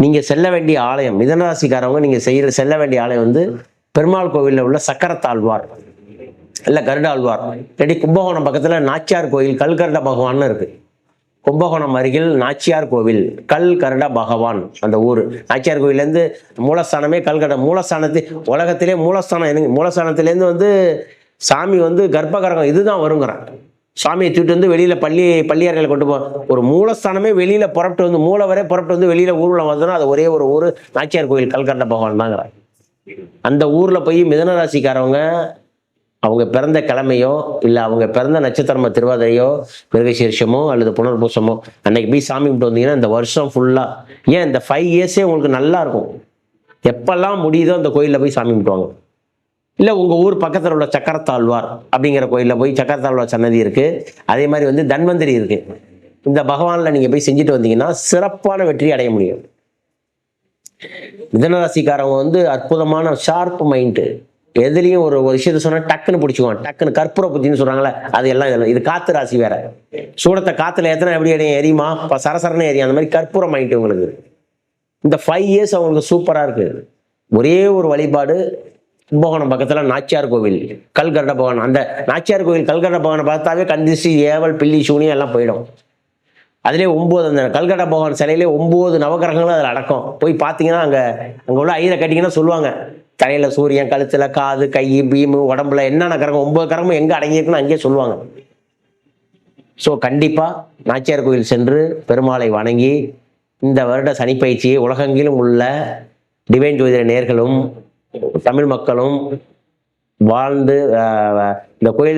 நீங்கள் செல்ல வேண்டிய ஆலயம், மிதனராசிக்காரவங்க நீங்கள் செல்ல வேண்டிய ஆலயம் வந்து பெருமாள் கோவிலில் உள்ள சக்கரத்தாழ்வார் இல்லை கருடாழ்வார், இல்லாட்டி கும்பகோணம் பக்கத்தில் நாச்சியார் கோயில் கல்கருட பகவான் இருக்கு. கும்பகோணம் அருகில் நாச்சியார் கோவில் கல்கருட பகவான் அந்த ஊர். நாச்சியார் கோவிலேருந்து மூலஸ்தானமே கல்கருட உலகத்திலே மூலஸ்தானத்திலேருந்து வந்து சாமி வந்து கர்ப்பகரகம் இதுதான் வருங்கிறான். சாமியை தூக்கிட்டு வந்து வெளியில பள்ளியர்களை கொண்டு ஒரு மூலஸ்தானமே வெளியில புறப்பட்டு வந்து மூலவரே புறப்பட்டு வந்து வெளியில ஊர்வலம் வந்தோன்னா அது ஒரே ஒரு ஊர் நாச்சியார் கோயில் கல்கருட பகவான் தாங்கிறாங்க. அந்த ஊர்ல போய் மிதனராசிக்காரவங்க அவங்க பிறந்த கிழமையோ இல்லை அவங்க பிறந்த நட்சத்திரமோ திருவாதிரையோ மிருகசீர்ஷமோ அல்லது புனர்பூசமோ அன்னைக்கு போய் சாமி கும்பிட்டு வந்தீங்கன்னா இந்த வருஷம் ஃபுல்லா ஏன் இந்த 5 இயர்ஸே உங்களுக்கு நல்லா இருக்கும். எப்பெல்லாம் முடியுதோ அந்த கோயிலில் போய் சாமி கும்பிட்டுவாங்க. இல்லை உங்கள் ஊர் பக்கத்தில் உள்ள சக்கரத்தாழ்வார் அப்படிங்கிற கோயிலில் போய் சக்கரத்தாழ்வார் சன்னதி இருக்குது. அதே மாதிரி வந்து தன்வந்திரி இருக்குது. இந்த பகவானில் நீங்கள் போய் செஞ்சுட்டு வந்தீங்கன்னா சிறப்பான வெற்றி அடைய முடியும். மிதனராசிக்காரவங்க வந்து அற்புதமான ஷார்ப் மைண்டு. எதுலேயும் ஒரு விஷயத்த சொன்னால் டக்குன்னு பிடிச்சிக்குவாங்க. டக்குன்னு கற்பூர புத்தின்னு சொல்கிறாங்களே அது எல்லாம் இதெல்லாம். இது காற்று ராசி வேற. சூடத்தை காற்றுல எத்தனை எப்படி எரியுமா சரசரன்னு எரியும். அந்த மாதிரி கற்பூர மைண்டு உங்களுக்கு. இந்த 5 இயர்ஸ் அவங்களுக்கு சூப்பராக இருக்குது. ஒரே ஒரு வழிபாடு கும்பகோணம் பக்கத்தில் நாச்சியார் கோவில் கல்கருட பகவான். அந்த நாச்சியார் கோவில் கல்கருட பகவானை பார்த்தாவே கந்திசி ஏவல் பில்லி சூனியம் எல்லாம் போயிடும். அதுலேயே 9 அந்த கல்கருட பகவான் சிலையிலே 9 நவகிரகங்களும் அதில் அடக்கம். போய் பார்த்தீங்கன்னா அங்கே உள்ள ஐயரை கேட்டிங்கன்னா சொல்லுவாங்க. தலையில் சூரியன், கழுத்தில் காது, கை, பீமு, உடம்புல என்னென்ன கிரகம் 9 கிரகமும் எங்கே அடங்கியிருக்குன்னு அங்கேயே சொல்லுவாங்க. ஸோ கண்டிப்பாக நாச்சியார் கோவில் சென்று பெருமாளை வணங்கி இந்த வருட சனிப்பயிற்சியை உலகெங்கிலும் உள்ள டிவைன் ஜோதிட நேர்களும் தமிழ் மக்களும் வாழ்ந்து இந்த கோயில்